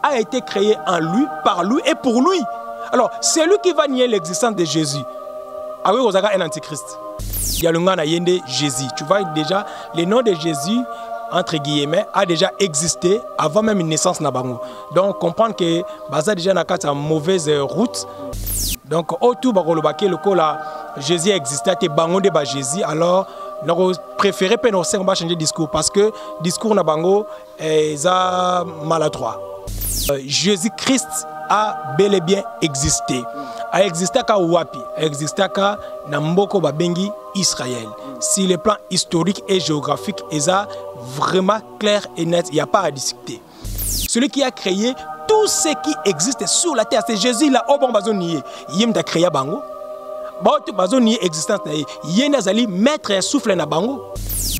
a été créé en lui, par lui et pour lui. Alors, c'est lui qui va nier l'existence de Jésus. Ah oui, vous avez un antichrist. Il y a le nom de Jésus. Tu vois déjà, le nom de Jésus, entre guillemets, a déjà existé avant même une naissance na bango. Donc, comprendre que Baza déjà n'a qu'à une mauvaise route. Donc, autour de Jésus existait, et bango de Jésus. Alors, nous préférons pas nous changer de discours parce que le discours na bango est maladroit. Jésus-Christ a bel et bien existé. A existé ka wapi, a existé ka Namboko Babengi Israël. Si le plan historique et géographique est vraiment clair et net, il n'y a pas à discuter. Celui qui a créé tout ce qui existe sur la terre, c'est Jésus là, au bon bazonier. Il a créé bango. Bazonier existence na yé nazali maître et souffle na bango.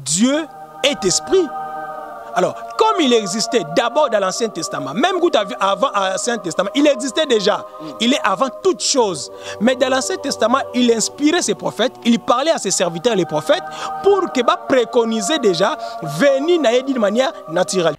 Dieu est esprit. Alors, comme il existait d'abord dans l'Ancien Testament, même avant l'Ancien Testament, il existait déjà. Il est avant toute chose. Mais dans l'Ancien Testament, il inspirait ses prophètes, il parlait à ses serviteurs, les prophètes, pour que préconiser déjà venir d'une manière naturelle.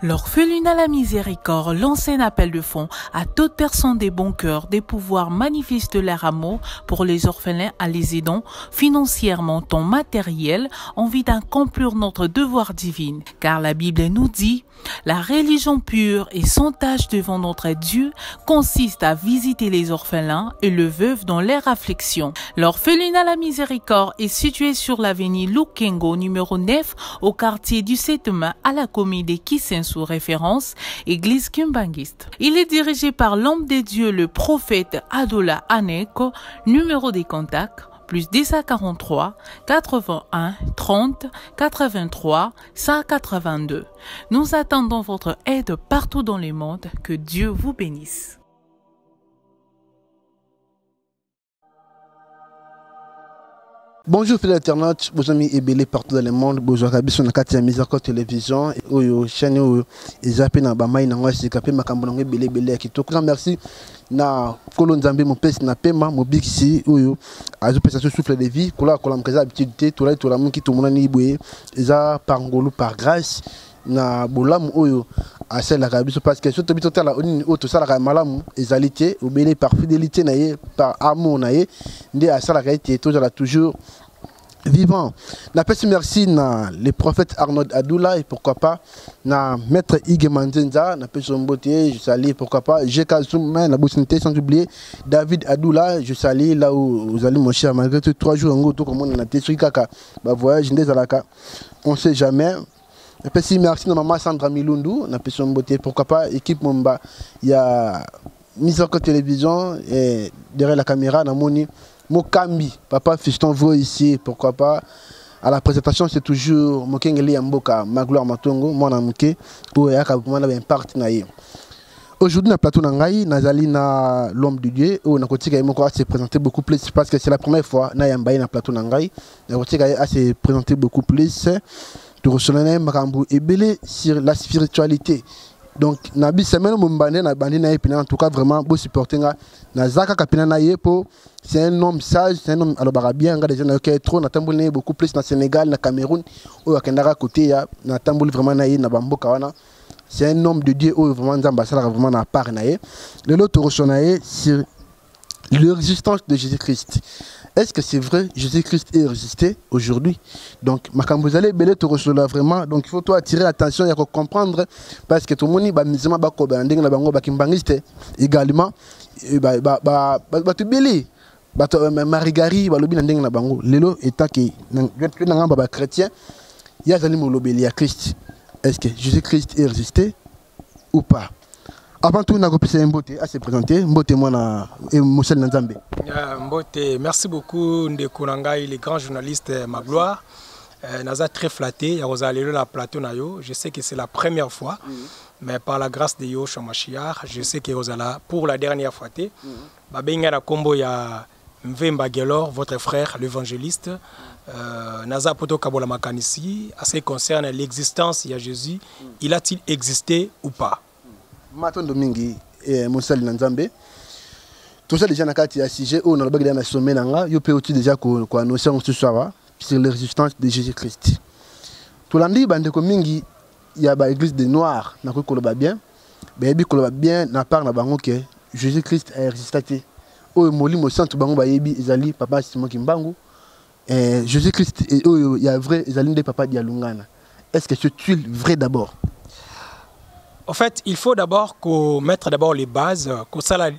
L'orphelinat à la miséricorde lance un appel de fonds à toute personne des bons cœurs de pouvoir manifester leur amour pour les orphelins en les aidant financièrement ou matériel en vue d'accomplir notre devoir divine. Car la Bible nous dit, la religion pure et sans tache devant notre Dieu consiste à visiter les orphelins et le veuve dans leur affliction. L'orphelinat à la miséricorde est situé sur l'avenue Lukengo numéro 9 au quartier du 7 mai à la commune de Kissen sous référence Église Kimbangiste. Il est dirigé par l'homme de Dieu le prophète Adoula Aneko, numéro des contacts plus 1043 81 30 83 182. Nous attendons votre aide partout dans le monde. Que Dieu vous bénisse. Bonjour fidèles internautes, vos amis ébélés partout dans le monde. Bonjour à Bisson Nakati à Miséricorde Télévision. Oyo chaîne oyo ezape na bamai na ngwasi kapé makambo na ébélé belé kitoko. Merci na Kolo Nzambe mon pèse na pema mo bixi oyo azo pesa souffle de vie kola kola mkaza habitude tola tola munki to monani boye eza par ngolo par grâce na bolamu oyo asala ka biso parce que surtout bitota la oni oto sala ka malamu ezalité obélé par fidélité na ye par amour na ye ndé asala ka été toujours vivant. Na pesi merci na les prophètes Arnold Adoula et pourquoi pas na maître Ige Manzenza na pesi mboté je salue pourquoi pas Jeka Zouma na bossinité sans oublier David Adoula je salue là où vous allez mon cher malgré tout 3 jours en gros tout comme on a testé kaka ba voyage ndé zalaka on sait jamais. Merci à maman Sandra Milundu, na personne beauté, pourquoi pas, équipe Momba, il y a Miséricorde Télévision, et derrière la caméra, na moni, Mokambi, papa fiston voit ici, pourquoi pas, à la présentation c'est toujours Mokengeli Mboka, Magloire Matongo, mon amouké, pour yaka pour moi un partenaire. Aujourd'hui, na plateau Nangaï, Nazali na l'homme de Dieu, où na kotika yemoko se présenter beaucoup plus parce que c'est la première fois na yambaï na plateau Nangaï, na kotika se présenter beaucoup plus. De recevoir makambo ebele sur la spiritualité. Donc nabi semaine mombane na bandi na epina en tout cas vraiment beau supporter na zaka kapina na yepo c'est un homme sage c'est un homme alors barabien nga déjà na que trop na tamboli beaucoup plus na Sénégal na Cameroun ou akendaka côté ya na tamboli vraiment na ye na bamboka wana c'est un homme de Dieu ou vraiment nzamba sala vraiment na part na ye le lot recevoir sur l'existence de Jésus-Christ. Est-ce que c'est vrai Jésus-Christ est ressuscité aujourd'hui? Donc, vous allez belé te recevoir vraiment. Donc, il faut toi attirer l'attention et comprendre parce que tout le monde va misement bako banding la bango bakimbangiste également tu belé marigari balobi ndeng na bango lelo état que na ngamba chrétien ya zali mo lobeli à Christ. Est-ce que Jésus-Christ est ressuscité ou pas? Avant tout, on a Mbote à se présenter. Mbote, moi, et Moussel Nzambe. Mbote, merci beaucoup, Ndeko Nangaï, les grands journalistes Magloire. Naza très flatté, Rosalie la plateau Nayo. Je sais que c'est la première fois, mais par la grâce de Yo Shamachiar, je sais que Rosala, pour la dernière fois, Babenga na Kombo ya Mvemba Gelor, votre frère, l'évangéliste. Naza Poto Kabola Makanisi, à ce qui concerne l'existence de Jésus, il a-t-il existé ou pas? Maton Domingi et Moussel Nzambe. Tout ça déjà na kati ya sujet où on a bagé na sommet nanga, yo peut aussi déjà ko annoncer ce soir sur la résistance de Jésus-Christ. Tout l'andi bande ko mingi il y a l'église des Noirs, n'a pas bien. Mais il y a bien, n'a pas que Jésus-Christ a existé. Oh, moli mo centre bango ba yebi ezali papa Simon Kimbangu. Jésus-Christ il y a vrai ezali des papa Dialungana. Est-ce que c'est vrai d'abord? En fait, il faut d'abord mettre d'abord les bases, que ça la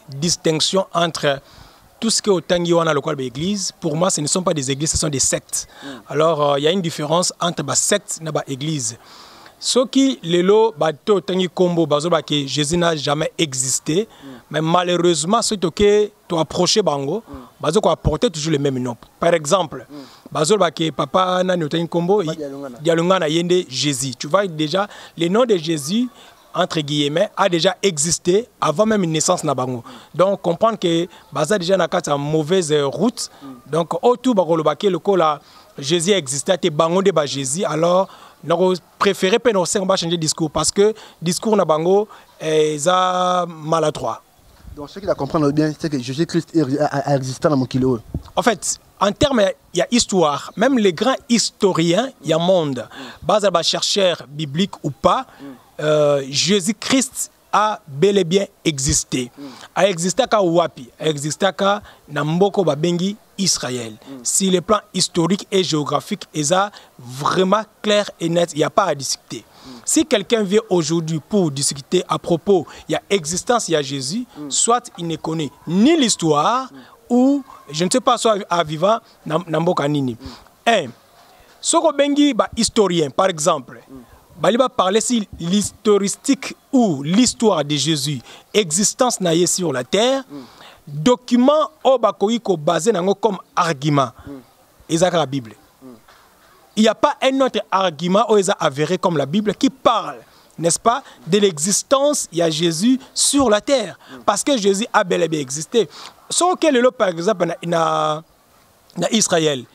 distinction entre tout ce qui est au Tangi Wana local de l'église. Pour moi, ce ne sont pas des églises, ce sont des sectes. Alors, il y a une différence entre les sectes et les églises. Ce qui les lots bateau Tangi Kombo bazoba que Jésus n'a jamais existé, mais malheureusement, ce que tu approché bango, bazo ko apporter toujours le même nom. Par exemple, bazoba que papa na Tangi Kombo Dialungana yende Jésus. Tu vois déjà le nom de Jésus entre guillemets a déjà existé avant même une naissance na bango. Donc comprendre que baza déjà na kata mauvaise route. Donc autour bakoloba que le kola Jésus existait te bango de ba Jésus, alors nous préférons pas nous changer de discours parce que le discours na bango est maladroit. Donc ce qu'il a compris bien, c'est que Jésus-Christ a existé dans mon kilo. En fait, en termes, il y a histoire. Même les grands historiens, il y a monde. Bas à chercheurs bibliques ou pas, Jésus-Christ a bel et bien existé. A existé qu'à Wapi, a existé qu'à Namboko Babengi Israël. Si le plan historique et géographique est vraiment clair et net, il n'y a pas à discuter. Si quelqu'un vient aujourd'hui pour discuter à propos, il y a existence, il y a Jésus, soit il ne connaît ni l'histoire, ou je ne sais pas, soit à vivant, Namboka Nini. Soko Bengi, historien, par exemple, il va parler si l'historistique ou l'histoire de Jésus, existence naïe sur la terre, document au bakoïko basé comme argument, et la Bible. Il n'y a pas un autre argument ou avéré comme la Bible qui parle, n'est-ce pas, de l'existence, il y a Jésus sur la terre. Parce que Jésus a bel et bien existé. Sauf que le par exemple, dans Israël.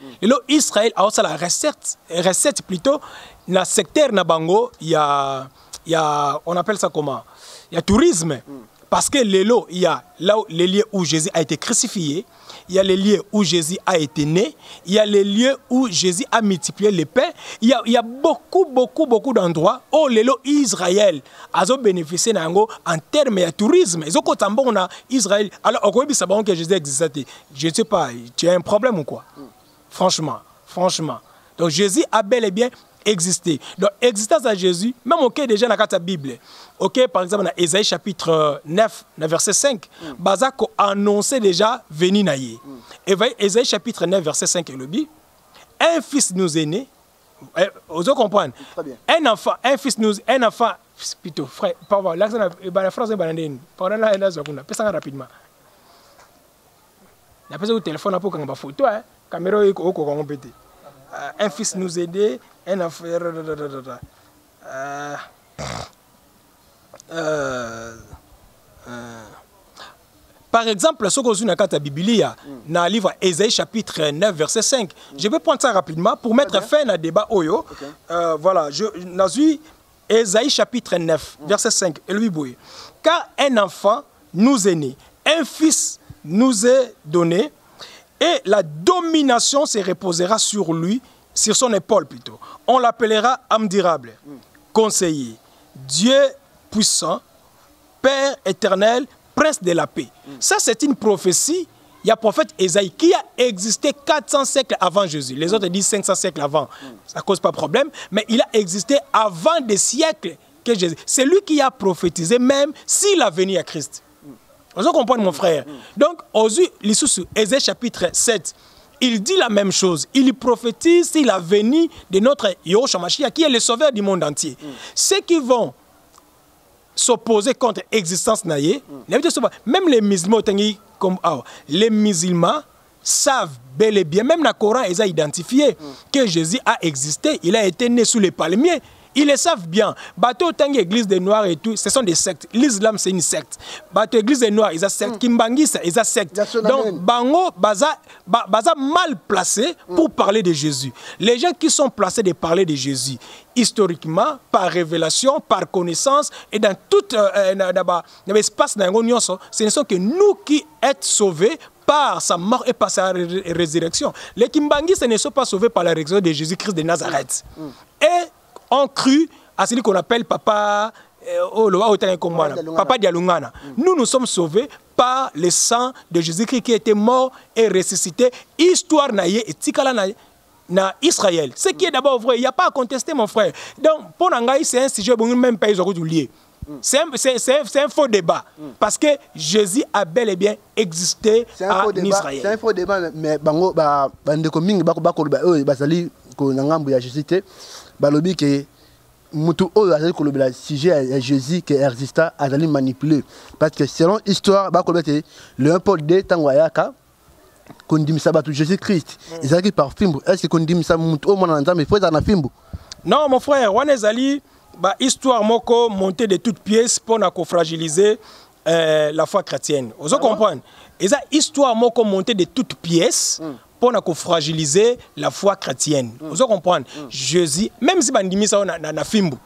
Israël a aussi la recette plutôt, dans le secteur Nabango, il y a, on appelle ça comment? Il y a tourisme. Parce que il y a là les lieux où Jésus a été crucifié, il y a les lieux où Jésus a été né, il y a les lieux où Jésus a multiplié les pains. Il y a beaucoup d'endroits où les lots Israël a bénéficié en termes de tourisme. Ils ont Israël. Alors, on peut que Jésus existait. Je ne sais pas, tu as un problème ou quoi? Franchement. Donc, Jésus a bel et bien existé. Donc, existence à Jésus, même au cas déjà dans la Bible. Ok, par exemple, dans Ésaïe chapitre 9, verset 5, Bazako annonçait déjà venir naïe. Et Ésaïe chapitre 9, verset 5, il dit, un fils nous est né. Vous comprenez? Un enfant, plutôt, frère, pardon, la phrase est banane. Pardon, là, rapidement. La personne au téléphone pour qu'on photo, caméra est au courant. Un fils nous aidait, un enfant. Par exemple, ce que dans la Bible, dans le livre Ésaïe chapitre 9, verset 5, je vais prendre ça rapidement pour mettre fin à débat. Voilà, je suis Ésaïe chapitre 9, verset 5. Car un enfant nous est né, un fils nous est donné, et la domination se reposera sur lui, sur son épaule plutôt. On l'appellera admirable, conseiller, Dieu puissant, Père éternel, prince de la paix. Ça, c'est une prophétie. Il y a le prophète Ésaïe qui a existé 400 siècles avant Jésus. Les autres disent 500 siècles avant. Ça ne cause pas de problème. Mais il a existé avant des siècles que Jésus. C'est lui qui a prophétisé même s'il a venu à Christ. Vous comprenez, mon frère? Donc, Ésaïe chapitre 7, il dit la même chose. Il prophétise sur la venue de notre Yahushua Mashiach, qui est le sauveur du monde entier. Ceux qui vont s'opposer contre l'existence naïe, même les musulmans, comme les musulmans savent bel et bien, même dans le Coran, ils ont identifié que Jésus a existé, il a été né sous les palmiers. Ils le savent bien. Bateau Tangi, église des Noirs et tout, ce sont des sectes. L'islam, c'est une secte. Bateau église des Noirs, ils ont secte. Kimbangi, ils ont secte. Donc, Bango, baza mal placé pour parler de Jésus. Les gens qui sont placés de parler de Jésus, historiquement, par révélation, par connaissance, et dans tout l'espace, ce ne sont que nous qui sommes sauvés par sa mort et par sa résurrection. Les Kimbangi, ce ne sont pas sauvés par la résurrection de Jésus-Christ de Nazareth. Et ont cru à celui qu'on appelle Papa Papa Dialungana. Nous sommes sauvés par le sang de Jésus-Christ qui était mort et ressuscité. Histoire naïe et tikala na Israël. Ce qui est d'abord vrai, il n'y a pas à contester, mon frère. Donc, pour Nangaï, c'est un sujet où même pas ils auraient dû lier. C'est un faux débat. Parce que Jésus a bel et bien existé en Israël. C'est un faux débat, mais bango bandeko mingi bazali ko ngambo ya Jésus te balobi ke mutu oyo azali kolobela sujet ya Jésus qui exista azali manipulé parce que selon histoire bakolobete le 1 Paul 2 tango ayaka kondimisa batu Jésus-Christ ezalaki par fimbo. Est-ce que kondimisa mutu o mona nzambe faut na fimbo? Non mon frère, wana ezali histoire moko montée de toutes pièces pour fragiliser la foi chrétienne. Vous comprenez? Et ça histoire moko montée de toutes pièces pour fragiliser la foi chrétienne. Vous comprenez? Jésus, même si bandimi ça na fimbu,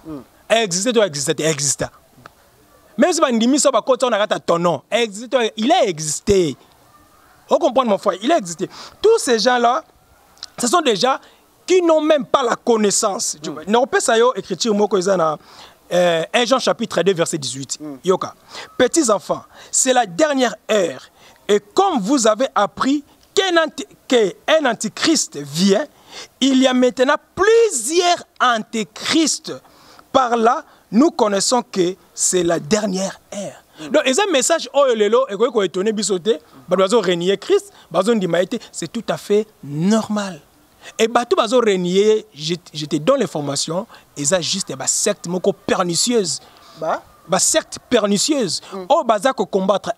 existait. Même si bandimi ça ba kota na ton nom, il a existé. Vous comprenez mon frère? Il a existé. Tous ces gens-là, ce sont des gens qui n'ont même pas la connaissance. Nous avons écriture moko na 1 Jean chapitre 2 verset 18. Yoka. Petits enfants, c'est la dernière heure. Et comme vous avez appris qu'un antichrist vient, il y a maintenant plusieurs antichrists. Par là, nous connaissons que c'est la dernière ère. Donc, il y a un message, c'est tout à fait normal. Et tout le monde renié, j'étais dans l'information, et ça juste une secte pernicieuse. Secte pernicieuse. Au bazar qu'on combattre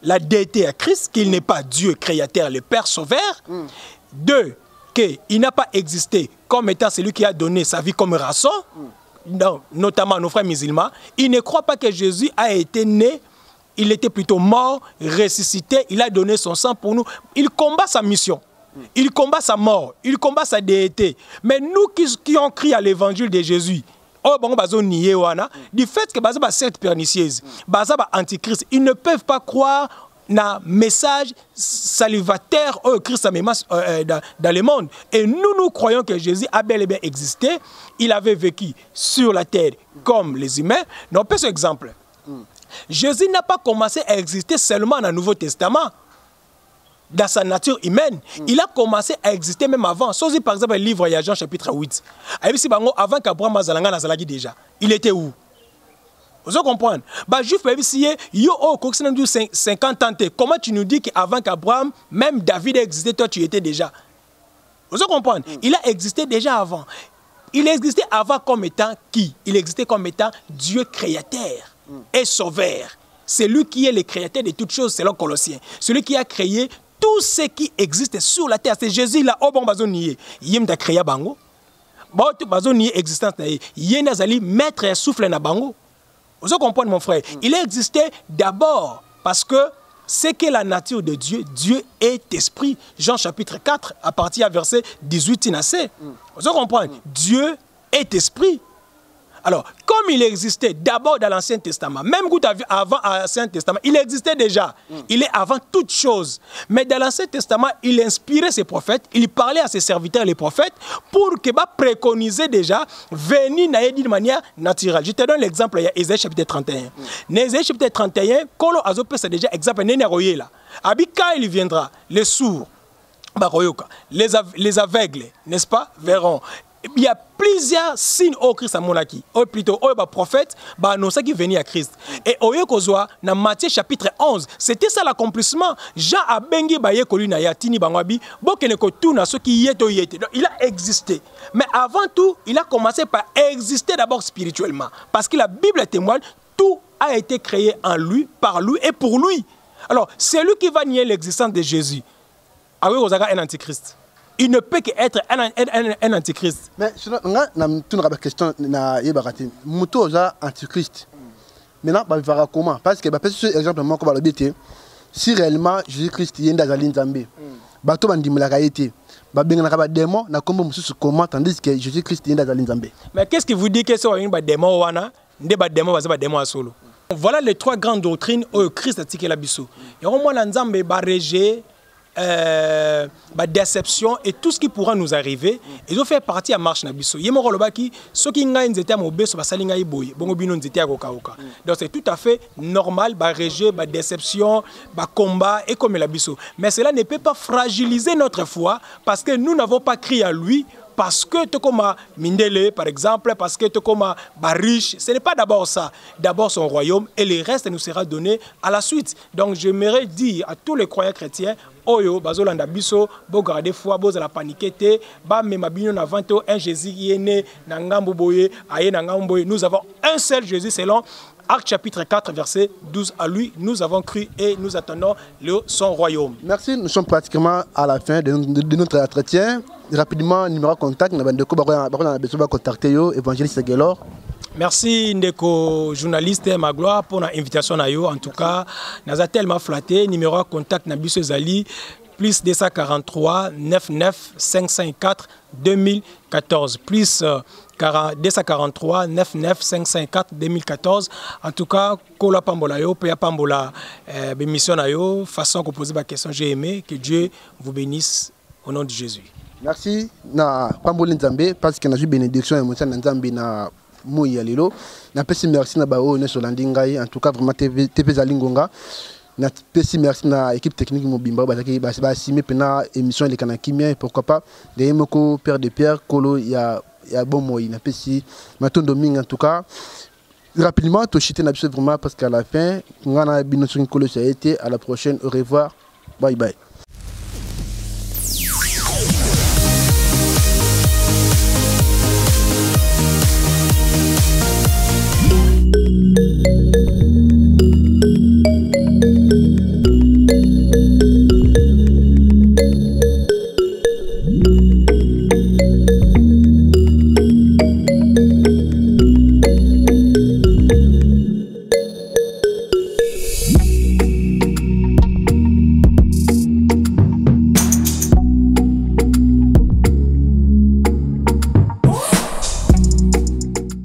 la déité à Christ, qu'il n'est pas Dieu créateur, le Père sauveur. 2, qu'il n'a pas existé comme étant celui qui a donné sa vie comme rançon, notamment nos frères musulmans. Ils ne croient pas que Jésus a été né, il était plutôt mort, ressuscité, il a donné son sang pour nous. Il combat sa mission. Il combat sa mort, il combat sa déité. Mais nous qui ont crié à l'évangile de Jésus, du fait que baza secte pernicieuse, baza antichrist, ils ne peuvent pas croire na message salvateur au Christ dans le monde. Et nous croyons que Jésus a bel et bien existé. Il avait vécu sur la terre comme les humains. Donc, par exemple, Jésus n'a pas commencé à exister seulement dans le Nouveau Testament. Dans sa nature humaine, il a commencé à exister même avant. Sozi par exemple le livre de Jean chapitre 8. Avant qu'Abraham Mazalanga Nazalagi déjà, il était où? Vous comprenez? Juif, yo 50 ans. Comment tu nous dis qu'avant qu'Abraham, même David existait, toi tu étais déjà? Vous comprenez? Il a existé déjà avant. Il existait avant comme étant qui? Il existait comme étant Dieu créateur et sauveur. C'est lui qui est le créateur de toutes choses selon Colossiens. Celui qui a créé tout ce qui existe sur la terre. C'est Jésus là. Oh bon, bazonié. Yem da créé bango. Bon, tu bazonié existence na yé nazali maître et souffle na bango. Vous comprenez mon frère? Il existait d'abord parce que c'est que la nature de Dieu. Dieu est esprit. Jean chapitre 4 à partir du verset 18 inacé. Vous comprenez? Dieu est esprit. Alors, comme il existait d'abord dans l'Ancien Testament, même avant l'Ancien Testament, il existait déjà. Il est avant toute chose. Mais dans l'Ancien Testament, il inspirait ses prophètes, il parlait à ses serviteurs, les prophètes, pour que préconiser déjà venir d'une manière naturelle. Je te donne l'exemple, il y a Ésaïe chapitre 31. Ésaïe chapitre 31, Kolo Azope, c'est déjà exemple, Abika, il viendra, les sourds, les aveugles, n'est-ce pas, verront. Il y a plusieurs signes au Christ à Monaki, ou plutôt au prophète, qui venaient à Christ. Et au Yokozwa, dans Matthieu chapitre 11, c'était ça l'accomplissement. Jean a bengi baye kolina ya tini bangwabi, bokene ko tout na ce qui est. Il a existé. Mais avant tout, il a commencé par exister d'abord spirituellement. Parce que la Bible témoigne, tout a été créé en lui, par lui et pour lui. Alors, c'est lui qui va nier l'existence de Jésus. Ah oui, vous avez un antichrist. Il ne peut qu'être un antichrist. Mais je une question antichrist. Maintenant, il va comment? Parce que, par exemple, si réellement Jésus-Christ est dans la Zambé, bato bandimulaka été, babengana démon na kombo mususu comment tandis que Jésus-Christ est dans la Zambé. Mais qu'est-ce qui vous dit que c'est un démon wana, ndé démon va démon solo? Voilà les trois grandes doctrines où Christ a tiqué la biso. Et au moins Nzambe ba rejet déception et tout ce qui pourra nous arriver, ils ont fait partie à marche nabiso. Yemo kolobaki soki nga nzete mobeso basali nga iboye bongo bino nzete ya kokaoka. Donc c'est tout à fait normal ba rejet, ba déception, ba combat et comme la biso. Mais cela ne peut pas fragiliser notre foi parce que nous n'avons pas crié à lui. Parce que tu comme Mindele, par exemple, parce que tu comme riche, ce n'est pas d'abord ça. D'abord son royaume et le reste nous sera donné à la suite. Donc j'aimerais dire à tous les croyants chrétiens, Oyo, bazolanda biso, bo garder foi, bo la paniquer, ba me mabino na vanto un Jésus qui est né na ngambo boye, aye na ngambo boye. Nous avons un seul Jésus selon Actes chapitre 4 verset 12. À lui nous avons cru et nous attendons son royaume. Merci, nous sommes pratiquement à la fin de notre entretien. Rapidement, numéro de contact, nous avons contacté évangéliste Gelor. Merci Ndeko journaliste Magloire pour l'invitation à yo. En tout cas, nous avons tellement flatté. Numéro de contact Nabiso Zali plus 243 99 554 2014 plus 243 99 554 2014. En tout cas, kola pambola yo, peya pambola mission na yo, façon qu'on pose ma question, j'ai aimé. Que Dieu vous bénisse au nom de Jésus. Merci na pambola Nzambe parce que na ju bénédiction et monta Nzambe na Mouya Lilo. Na pesi merci na bao ne solandi ngai. En tout cas vraiment TV Zalingonga. Na pesi merci na équipe technique Mobimba bazaki ba simé pena émission les kanakimia et pourquoi pas des moko père de Pierre Kolo ya bon moi na pesi maton domingue en tout cas rapidement to chité na vraiment parce qu'à la fin ngana bino sur Kolo ça a été à la prochaine, au revoir, bye bye.